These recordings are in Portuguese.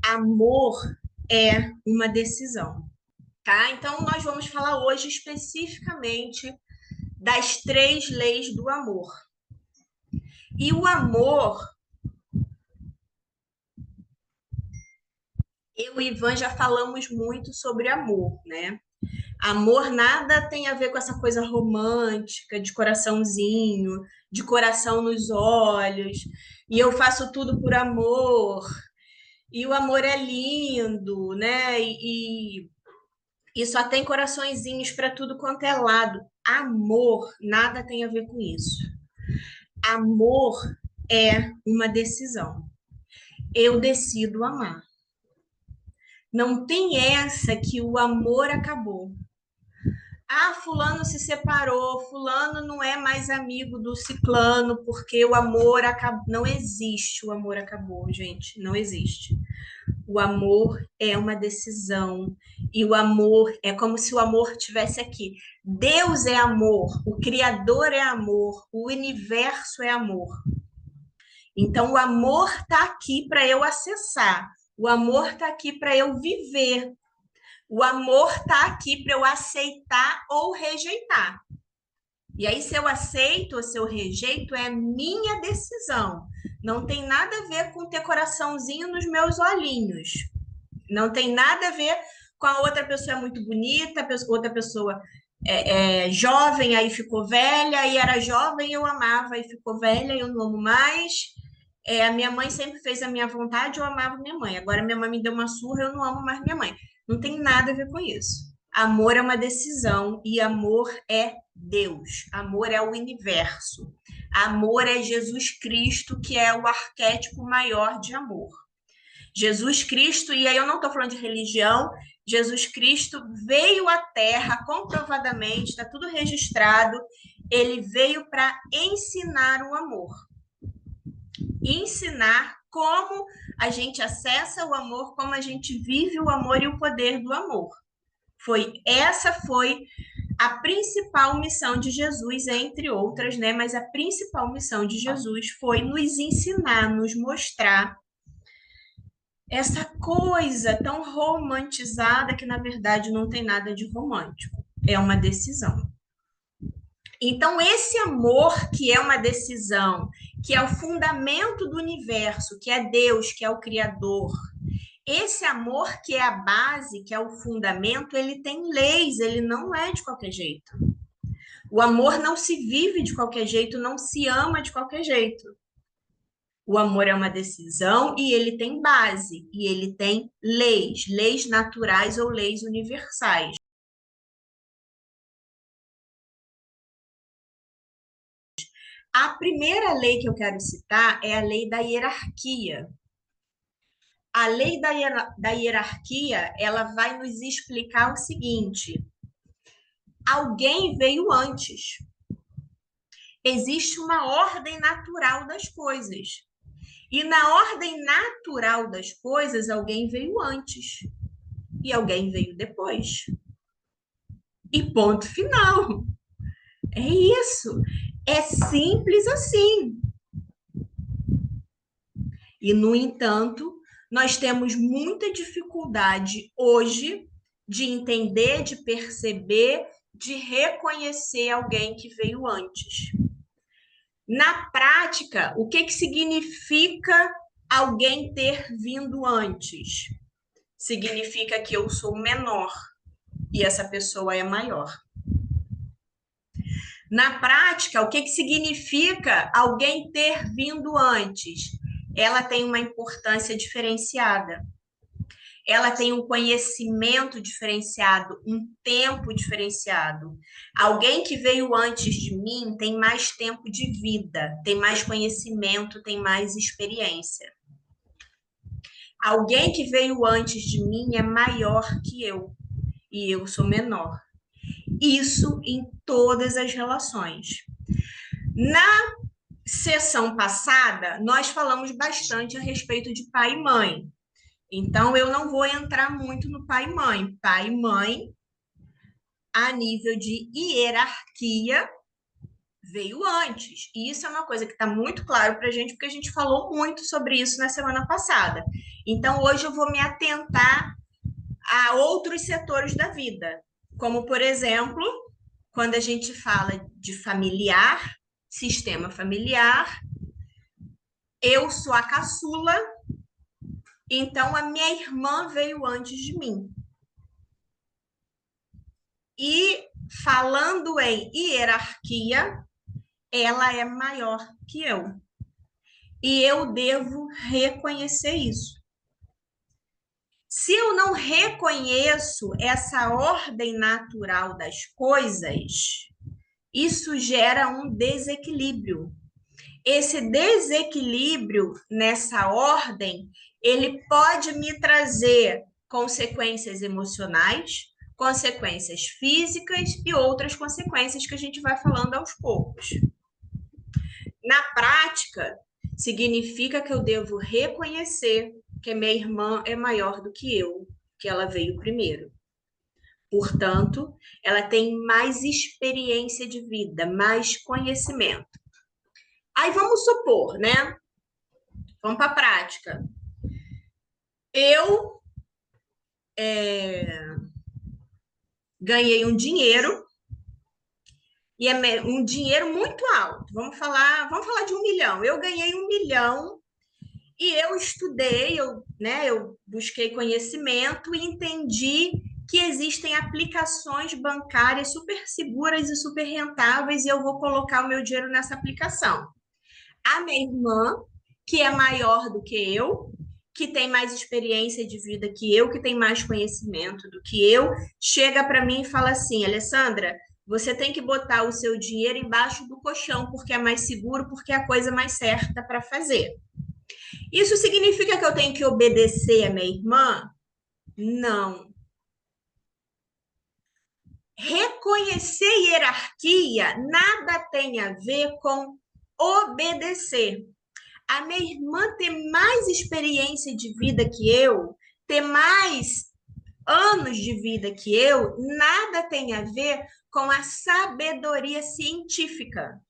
Amor é uma decisão, tá? Então, nós vamos falar hoje especificamente das três leis do amor. E o amor, eu e Ivan já falamos muito sobre amor, né? Amor nada tem a ver com essa coisa romântica, de coraçãozinho, de coração nos olhos, e eu faço tudo por amor, e o amor é lindo, né? E só tem coraçõezinhos para tudo quanto é lado. Amor nada tem a ver com isso. Amor é uma decisão. Eu decido amar. Não tem essa que o amor acabou. Ah, fulano se separou, fulano não é mais amigo do ciclano porque o amor acabou. Não existe o amor acabou, gente, não existe. O amor é uma decisão e o amor é como se o amor tivesse aqui. Deus é amor, o Criador é amor, o universo é amor. Então, o amor está aqui para eu acessar, o amor está aqui para eu viver, o amor está aqui para eu aceitar ou rejeitar. E aí, se eu aceito ou se eu rejeito, é minha decisão. Não tem nada a ver com ter coraçãozinho nos meus olhinhos. Não tem nada a ver com a outra pessoa é muito bonita, outra pessoa é jovem, aí ficou velha, aí era jovem, eu amava, aí ficou velha, eu não amo mais. A minha mãe sempre fez a minha vontade, eu amava minha mãe. Agora minha mãe me deu uma surra, eu não amo mais minha mãe. Não tem nada a ver com isso. Amor é uma decisão e amor é Deus. Amor é o universo. Amor é Jesus Cristo, que é o arquétipo maior de amor. Jesus Cristo, e aí eu não estou falando de religião, Jesus Cristo veio à Terra comprovadamente, está tudo registrado, ele veio para ensinar o amor. Ensinar como a gente acessa o amor, como a gente vive o amor e o poder do amor. Essa foi a principal missão de Jesus, entre outras, né? Mas a principal missão de Jesus foi nos ensinar, nos mostrar essa coisa tão romantizada que, na verdade, não tem nada de romântico. É uma decisão. Então, esse amor que é uma decisão, que é o fundamento do universo, que é Deus, que é o Criador, esse amor que é a base, que é o fundamento, ele tem leis, ele não é de qualquer jeito. O amor não se vive de qualquer jeito, não se ama de qualquer jeito. O amor é uma decisão e ele tem base, e ele tem leis, leis naturais ou leis universais. A primeira lei que eu quero citar é a lei da hierarquia. A lei da hierarquia, ela vai nos explicar o seguinte: alguém veio antes. Existe uma ordem natural das coisas. E na ordem natural das coisas, alguém veio antes e alguém veio depois. E ponto final. É isso. É simples assim. E, no entanto, nós temos muita dificuldade hoje de entender, de perceber, de reconhecer alguém que veio antes. Na prática, o que significa alguém ter vindo antes? Significa que eu sou menor e essa pessoa é maior. Na prática, o que significa alguém ter vindo antes? Ela tem uma importância diferenciada. Ela tem um conhecimento diferenciado, um tempo diferenciado. Alguém que veio antes de mim tem mais tempo de vida, tem mais conhecimento, tem mais experiência. Alguém que veio antes de mim é maior que eu e eu sou menor. Isso em todas as relações. Na sessão passada, nós falamos bastante a respeito de pai e mãe. Então, eu não vou entrar muito no pai e mãe. Pai e mãe, a nível de hierarquia, veio antes. E isso é uma coisa que está muito claro para a gente, porque a gente falou muito sobre isso na semana passada. Então, hoje eu vou me atentar a outros setores da vida, como, por exemplo, quando a gente fala de familiar, sistema familiar, eu sou a caçula, então a minha irmã veio antes de mim. E falando em hierarquia, ela é maior que eu. E eu devo reconhecer isso. Se eu não reconheço essa ordem natural das coisas, isso gera um desequilíbrio. Esse desequilíbrio nessa ordem, ele pode me trazer consequências emocionais, consequências físicas e outras consequências que a gente vai falando aos poucos. Na prática, significa que eu devo reconhecer que minha irmã é maior do que eu, que ela veio primeiro. Portanto, ela tem mais experiência de vida, mais conhecimento. Aí vamos supor, né? Vamos para a prática. Eu ganhei um dinheiro e é um dinheiro muito alto. Vamos falar de 1 milhão. Eu ganhei 1 milhão e eu estudei, eu busquei conhecimento e entendi que existem aplicações bancárias super seguras e super rentáveis e eu vou colocar o meu dinheiro nessa aplicação. A minha irmã, que é maior do que eu, que tem mais experiência de vida que eu, que tem mais conhecimento do que eu, chega para mim e fala assim: Alessandra, você tem que botar o seu dinheiro embaixo do colchão, porque é mais seguro, porque é a coisa mais certa para fazer. Isso significa que eu tenho que obedecer a minha irmã? Não. Reconhecer hierarquia nada tem a ver com obedecer. A minha irmã ter mais experiência de vida que eu, ter mais anos de vida que eu, nada tem a ver com a sabedoria científica.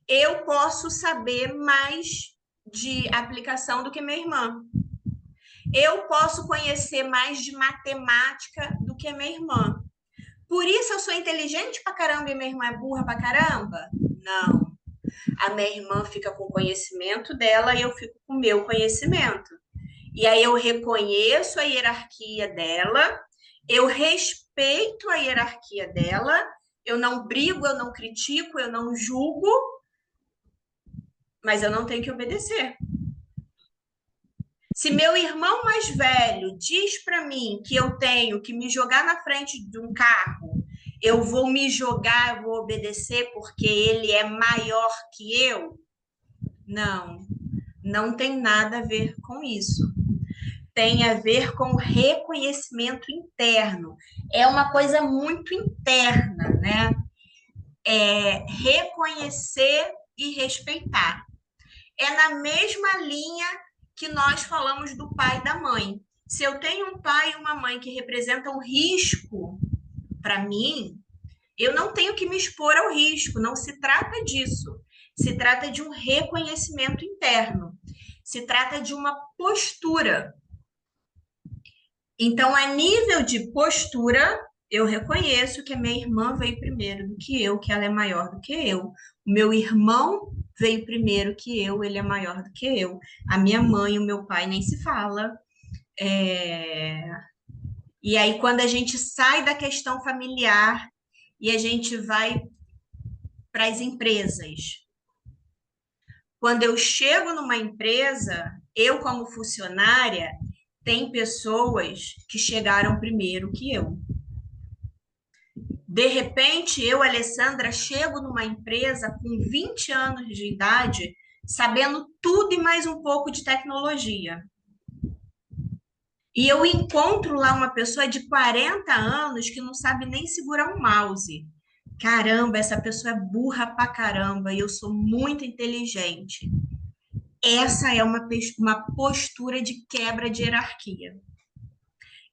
Eu posso saber mais de aplicação do que minha irmã. Eu posso conhecer mais de matemática do que minha irmã. Por isso eu sou inteligente pra caramba e minha irmã é burra pra caramba? Não. A minha irmã fica com o conhecimento dela e eu fico com o meu conhecimento. E aí eu reconheço a hierarquia dela, eu respeito a hierarquia dela, eu não brigo, eu não critico, eu não julgo, mas eu não tenho que obedecer. Se meu irmão mais velho diz para mim que eu tenho que me jogar na frente de um carro, eu vou me jogar, eu vou obedecer porque ele é maior que eu? Não, não tem nada a ver com isso. Tem a ver com reconhecimento interno. É uma coisa muito interna, né? É reconhecer e respeitar. É na mesma linha que nós falamos do pai e da mãe. Se eu tenho um pai e uma mãe que representam risco para mim, eu não tenho que me expor ao risco, não se trata disso. Se trata de um reconhecimento interno. Se trata de uma postura. Então, a nível de postura, eu reconheço que a minha irmã veio primeiro do que eu, que ela é maior do que eu. O meu irmão veio primeiro que eu, ele é maior do que eu. A minha mãe e o meu pai nem se fala. E aí, quando a gente sai da questão familiar e a gente vai para as empresas. Quando eu chego numa empresa, eu como funcionária, tem pessoas que chegaram primeiro que eu. De repente, eu, Alessandra, chego numa empresa com 20 anos de idade, sabendo tudo e mais um pouco de tecnologia. E eu encontro lá uma pessoa de 40 anos que não sabe nem segurar um mouse. Caramba, essa pessoa é burra pra caramba e eu sou muito inteligente. Essa é uma postura de quebra de hierarquia.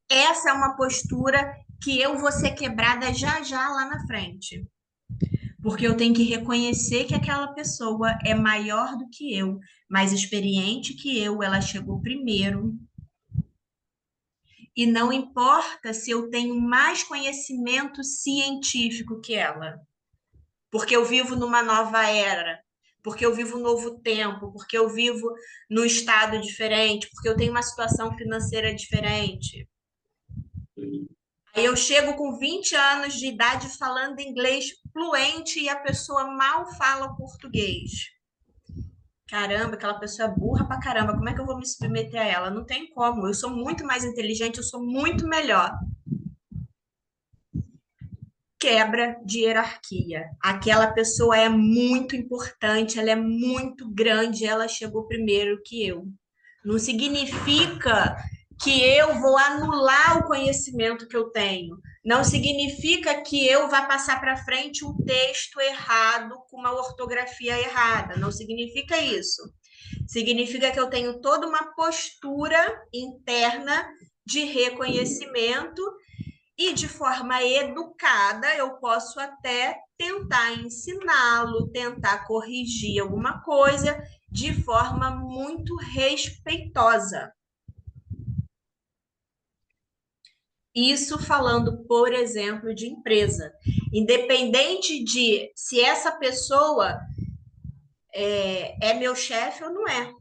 Essa é uma postura que eu vou ser quebrada já já lá na frente. porque eu tenho que reconhecer que aquela pessoa é maior do que eu, mais experiente que eu, ela chegou primeiro. E não importa se eu tenho mais conhecimento científico que ela, porque eu vivo numa nova era, porque eu vivo um novo tempo, porque eu vivo num estado diferente, porque eu tenho uma situação financeira diferente. Aí eu chego com 20 anos de idade falando inglês fluente e a pessoa mal fala português. Caramba, aquela pessoa é burra pra caramba, como é que eu vou me submeter a ela? Não tem como, eu sou muito mais inteligente, eu sou muito melhor. Quebra de hierarquia. Aquela pessoa é muito importante, ela é muito grande, ela chegou primeiro que eu. Não significa que eu vou anular o conhecimento que eu tenho. Não significa que eu vá passar para frente um texto errado com uma ortografia errada. Não significa isso. Significa que eu tenho toda uma postura interna de reconhecimento e de forma educada eu posso até tentar ensiná-lo, tentar corrigir alguma coisa de forma muito respeitosa. Isso falando, por exemplo, de empresa. Independente de se essa pessoa é meu chefe ou não é.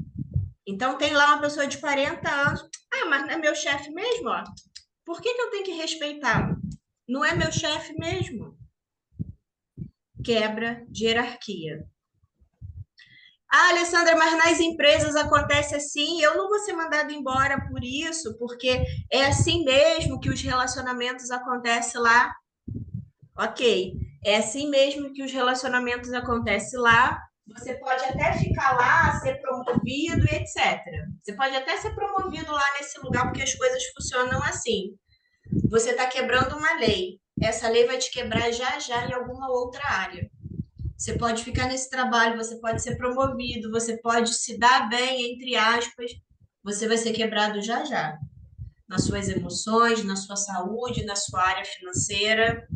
Então, tem lá uma pessoa de 40 anos. Ah, mas não é meu chefe mesmo? Ó. Por que eu tenho que respeitá-lo? Não é meu chefe mesmo? Quebra de hierarquia. Ah, Alessandra, mas nas empresas acontece assim, eu não vou ser mandada embora por isso, porque é assim mesmo que os relacionamentos acontecem lá. Ok, é assim mesmo que os relacionamentos acontecem lá. Você pode até ficar lá, ser promovido e etc. Você pode até ser promovido lá nesse lugar, porque as coisas funcionam assim. Você está quebrando uma lei. Essa lei vai te quebrar já já em alguma outra área. Você pode ficar nesse trabalho, você pode ser promovido, você pode se dar bem, entre aspas, você vai ser quebrado já já. Nas suas emoções, na sua saúde, na sua área financeira.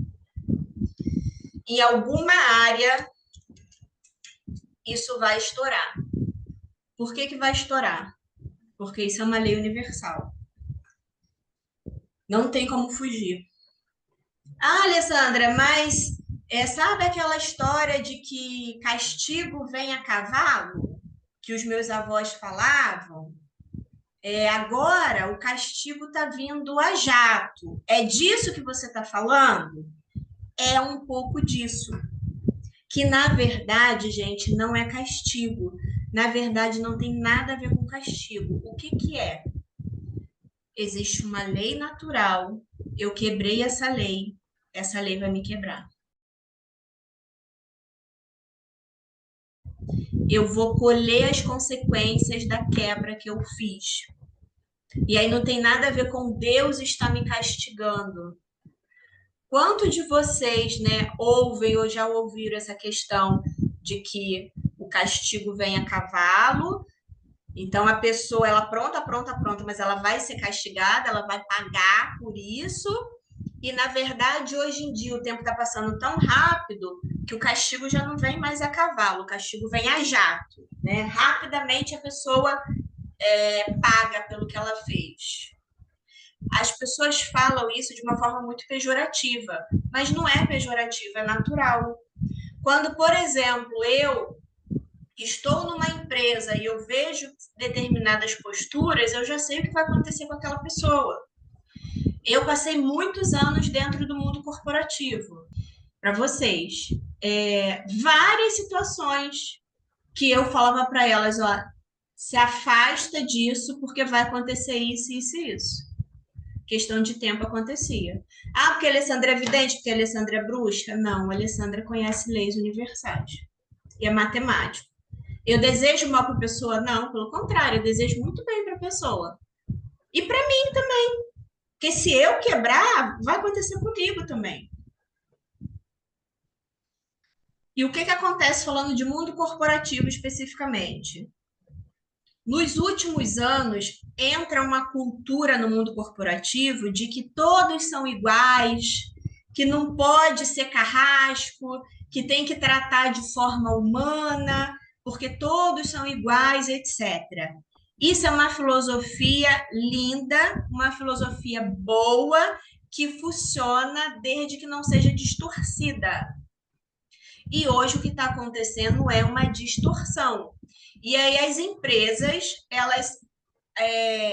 Em alguma área, isso vai estourar. Por que vai estourar? Porque isso é uma lei universal. Não tem como fugir. Ah, Alessandra, mas sabe aquela história de que castigo vem a cavalo? Que os meus avós falavam? Agora o castigo está vindo a jato. É disso que você está falando? É um pouco disso. Que na verdade, gente, não é castigo. Na verdade, não tem nada a ver com castigo. O que é? Existe uma lei natural. Eu quebrei essa lei vai me quebrar. Eu vou colher as consequências da quebra que eu fiz. E aí não tem nada a ver com Deus está me castigando. Quanto de vocês, né, ouvem ou já ouviram essa questão de que o castigo vem a cavalo? Então a pessoa, ela pronta, mas ela vai ser castigada, ela vai pagar por isso. E na verdade, hoje em dia o tempo está passando tão rápido que o castigo já não vem mais a cavalo, o castigo vem a jato, né? Rapidamente a pessoa paga pelo que ela fez. As pessoas falam isso de uma forma muito pejorativa, mas não é pejorativa, é natural. Quando, por exemplo, eu estou numa empresa e eu vejo determinadas posturas, eu já sei o que vai acontecer com aquela pessoa. Eu passei muitos anos dentro do mundo corporativo. Para vocês, várias situações que eu falava para elas, ó, se afasta disso porque vai acontecer isso, isso e isso. Questão de tempo acontecia. Ah, porque a Alessandra é vidente, porque a Alessandra é bruxa? Não, a Alessandra conhece leis universais e é matemático. Eu desejo mal para a pessoa? Não, pelo contrário, eu desejo muito bem para a pessoa. E para mim também. Porque se eu quebrar, vai acontecer comigo também. E o que acontece falando de mundo corporativo especificamente? Nos últimos anos, entra uma cultura no mundo corporativo de que todos são iguais, que não pode ser carrasco, que tem que tratar de forma humana, porque todos são iguais, etc. Isso é uma filosofia linda, uma filosofia boa, que funciona desde que não seja distorcida. E hoje o que está acontecendo é uma distorção. E aí as empresas, elas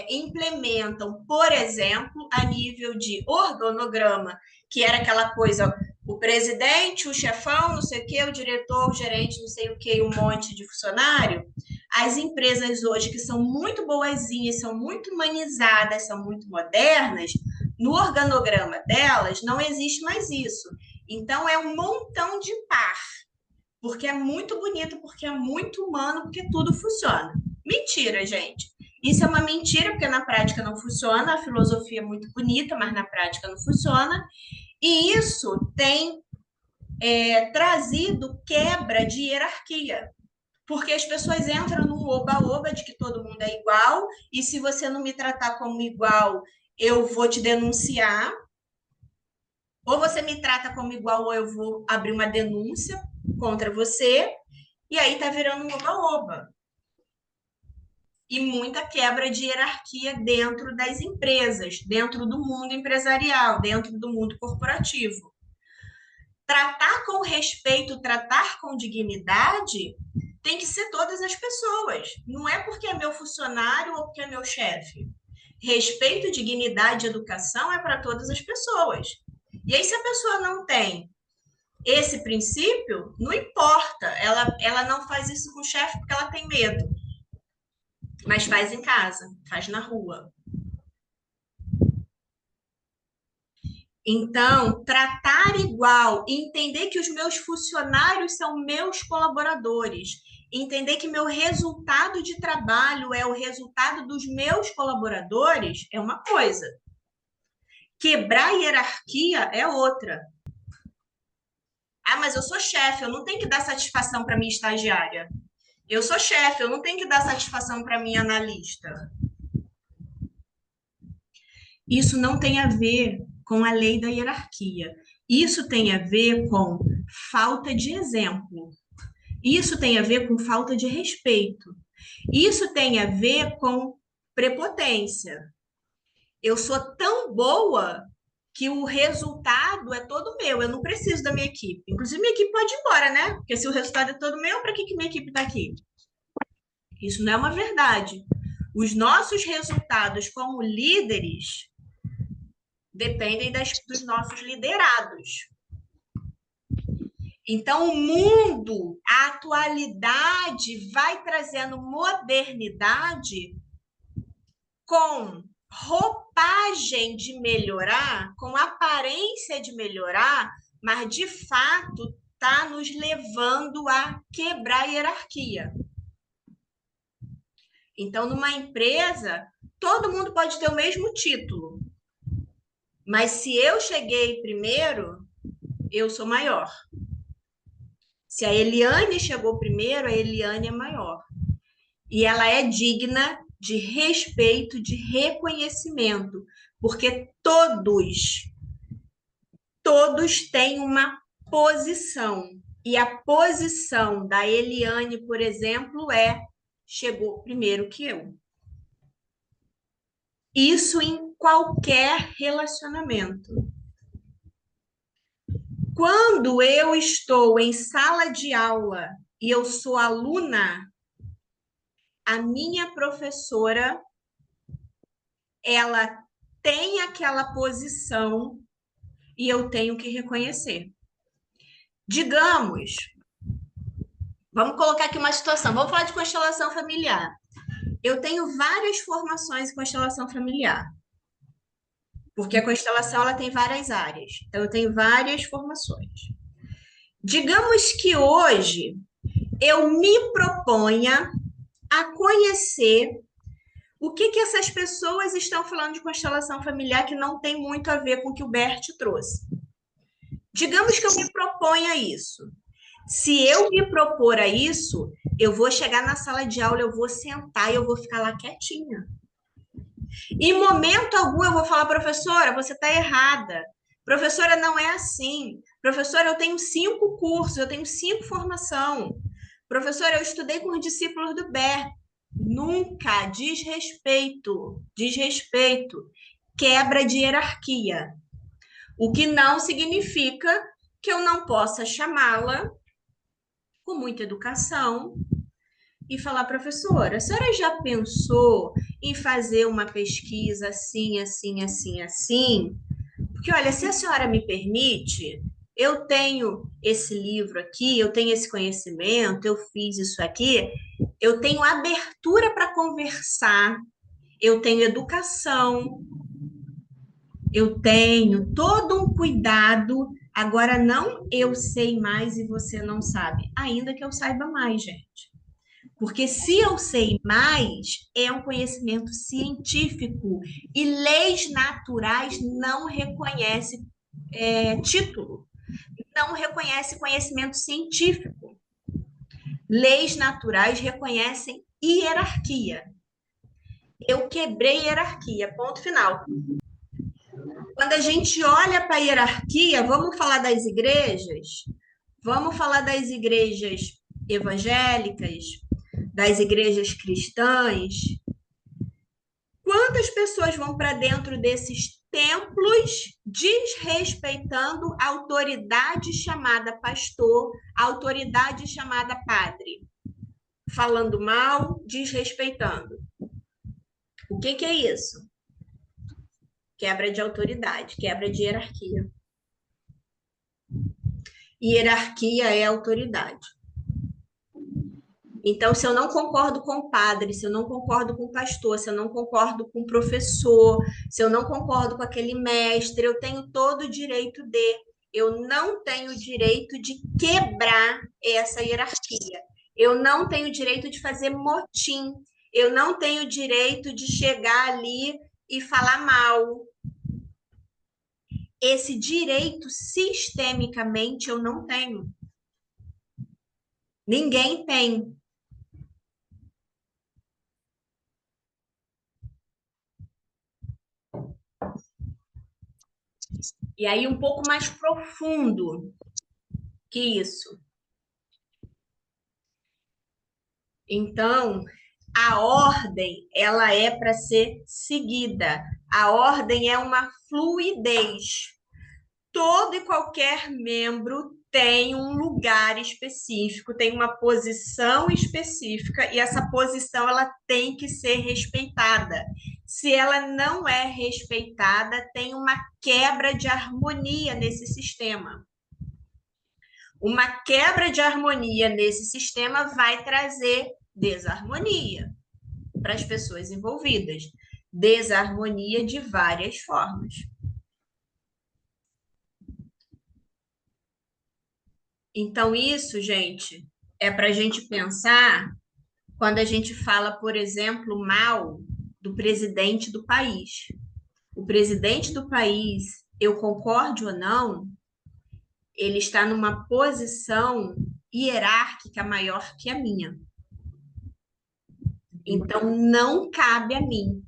implementam, por exemplo, a nível de organograma, que era aquela coisa, o presidente, o chefão, não sei o quê, o diretor, o gerente, não sei o quê, um monte de funcionário. As empresas hoje, que são muito boazinhas, são muito humanizadas, são muito modernas, no organograma delas não existe mais isso. Então, é um montão de par, porque é muito bonito, porque é muito humano, porque tudo funciona. Mentira, gente. Isso é uma mentira, porque na prática não funciona. A filosofia é muito bonita, mas na prática não funciona. E isso tem trazido quebra de hierarquia. Porque as pessoas entram num oba-oba de que todo mundo é igual, e se você não me tratar como igual, eu vou te denunciar. Ou você me trata como igual, ou eu vou abrir uma denúncia contra você. E aí tá virando um oba-oba. E muita quebra de hierarquia dentro das empresas, dentro do mundo empresarial, dentro do mundo corporativo. Tratar com respeito, tratar com dignidade, tem que ser todas as pessoas. Não é porque é meu funcionário ou porque é meu chefe. Respeito, dignidade e educação é para todas as pessoas. E aí, se a pessoa não tem esse princípio, não importa. Ela não faz isso com o chefe porque ela tem medo. Mas faz em casa, faz na rua. Então, tratar igual, entender que os meus funcionários são meus colaboradores, entender que meu resultado de trabalho é o resultado dos meus colaboradores é uma coisa. Quebrar a hierarquia é outra. Ah, mas eu sou chefe, eu não tenho que dar satisfação para minha estagiária. Eu sou chefe, eu não tenho que dar satisfação para minha analista. Isso não tem a ver com a lei da hierarquia. Isso tem a ver com falta de exemplo. Isso tem a ver com falta de respeito. Isso tem a ver com prepotência. Eu sou tão boa que o resultado é todo meu. Eu não preciso da minha equipe. Inclusive, minha equipe pode ir embora, né? Porque se o resultado é todo meu, para que minha equipe está aqui? Isso não é uma verdade. Os nossos resultados como líderes dependem dos nossos liderados. Então, o mundo, a atualidade vai trazendo modernidade com roupagem de melhorar, com aparência de melhorar, mas de fato está nos levando a quebrar a hierarquia. Então, numa empresa, todo mundo pode ter o mesmo título, mas se eu cheguei primeiro, eu sou maior. Se a Eliane chegou primeiro, a Eliane é maior. E ela é digna de respeito, de reconhecimento, porque todos têm uma posição. E a posição da Eliane, por exemplo, chegou primeiro que eu. Isso em qualquer relacionamento. Quando eu estou em sala de aula e eu sou aluna, a minha professora, ela tem aquela posição e eu tenho que reconhecer. Digamos, vamos colocar aqui uma situação, vamos falar de constelação familiar. Eu tenho várias formações em constelação familiar, porque a constelação ela tem várias áreas, então eu tenho várias formações. Digamos que hoje eu me proponha a conhecer o que essas pessoas estão falando de constelação familiar que não tem muito a ver com o que o Bert trouxe. Digamos que eu me proponha isso. Se eu me propor a isso, eu vou chegar na sala de aula, eu vou sentar e eu vou ficar lá quietinha. Em momento algum eu vou falar, professora, você está errada. Professora, não é assim. Professora, eu tenho 5 cursos, eu tenho 5 formação. Professora, eu estudei com os discípulos do BER. Nunca, desrespeito, desrespeito, quebra de hierarquia. O que não significa que eu não possa chamá-la com muita educação e falar, professora, a senhora já pensou em fazer uma pesquisa assim, assim, assim, assim? Porque, olha, se a senhora me permite, eu tenho esse livro aqui, eu tenho esse conhecimento, eu fiz isso aqui, eu tenho abertura para conversar, eu tenho educação, eu tenho todo um cuidado. Agora, não eu sei mais e você não sabe, ainda que eu saiba mais, gente. Porque se eu sei mais, é um conhecimento científico e leis naturais não reconhecem título, não reconhece conhecimento científico. Leis naturais reconhecem hierarquia. Eu quebrei hierarquia, ponto final. Quando a gente olha para a hierarquia, vamos falar das igrejas? Vamos falar das igrejas evangélicas, das igrejas cristãs. Quantas pessoas vão para dentro desses templos desrespeitando a autoridade chamada pastor, a autoridade chamada padre? Falando mal, desrespeitando. O que é isso? Quebra de autoridade, quebra de hierarquia. Hierarquia é autoridade. Então, se eu não concordo com o padre, se eu não concordo com o pastor, se eu não concordo com o professor, se eu não concordo com aquele mestre, eu tenho todo o direito de. Eu não tenho o direito de quebrar essa hierarquia. Eu não tenho o direito de fazer motim. Eu não tenho o direito de chegar ali e falar mal. Esse direito, sistemicamente, eu não tenho. Ninguém tem. E aí, um pouco mais profundo que isso. Então, a ordem, ela é para ser seguida. A ordem é uma fluidez. Todo e qualquer membro tem um lugar específico, tem uma posição específica e essa posição ela tem que ser respeitada. Se ela não é respeitada, tem uma quebra de harmonia nesse sistema. Uma quebra de harmonia nesse sistema vai trazer desarmonia para as pessoas envolvidas. Desarmonia de várias formas. Então, isso, gente, é para a gente pensar quando a gente fala, por exemplo, mal do presidente do país. O presidente do país, eu concorde ou não, ele está numa posição hierárquica maior que a minha. Então, não cabe a mim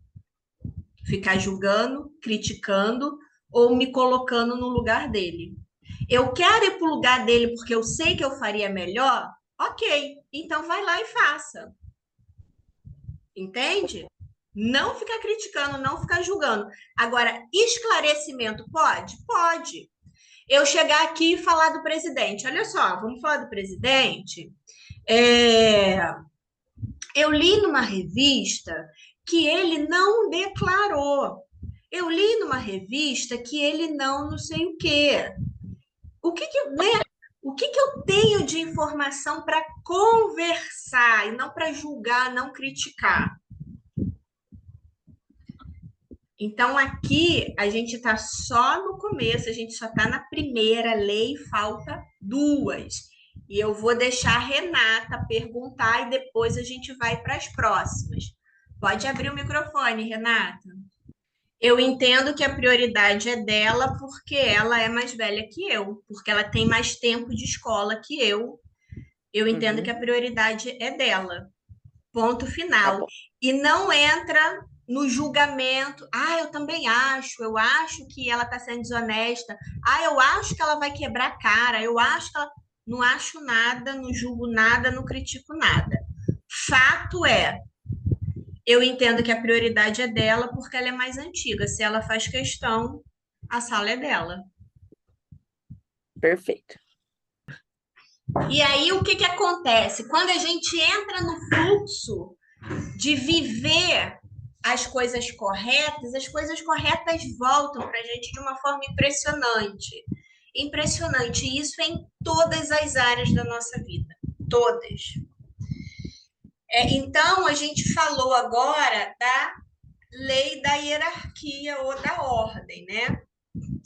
ficar julgando, criticando ou me colocando no lugar dele. Eu quero ir para o lugar dele porque eu sei que eu faria melhor? Ok, então vai lá e faça. Entende? Não ficar criticando, não ficar julgando. Agora, esclarecimento pode? Pode. Eu chegar aqui e falar do presidente. Olha só, vamos falar do presidente. É, eu li numa revista que ele não declarou. Eu li numa revista que ele não sei o quê. Né? O que eu tenho de informação para conversar e não para julgar, não criticar? Então, aqui a gente está só no começo, a gente só está na primeira lei, falta 2. E eu vou deixar a Renata perguntar e depois a gente vai para as próximas. Pode abrir o microfone, Renata. Eu entendo que a prioridade é dela porque ela é mais velha que eu, porque ela tem mais tempo de escola que eu. Eu entendo que a prioridade é dela. Ponto Tá final. bom. E não entra no julgamento. Ah, eu também acho. Eu acho que ela está sendo desonesta. Ah, eu acho que ela vai quebrar a cara. Eu acho que ela. Não acho nada, não julgo nada, não critico nada. Fato é, eu entendo que a prioridade é dela porque ela é mais antiga. Se ela faz questão, a sala é dela. Perfeito. E aí, o que que acontece? Quando a gente entra no fluxo de viver as coisas corretas voltam para a gente de uma forma impressionante. Impressionante. E isso é em todas as áreas da nossa vida. Todas. Então, a gente falou agora da lei da hierarquia ou da ordem, né?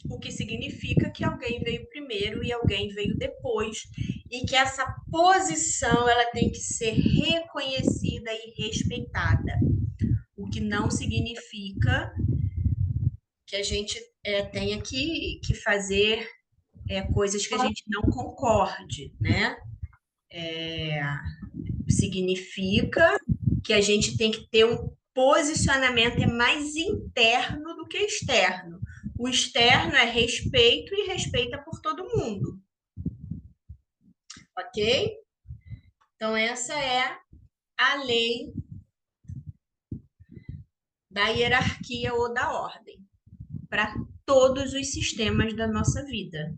O que significa que alguém veio primeiro e alguém veio depois, e que essa posição ela tem que ser reconhecida e respeitada, o que não significa que a gente tenha que fazer coisas que a gente não concorde, né? Significa que a gente tem que ter um posicionamento mais interno do que externo. O externo é respeito e respeita por todo mundo, ok? Então, essa é a lei da hierarquia ou da ordem para todos os sistemas da nossa vida.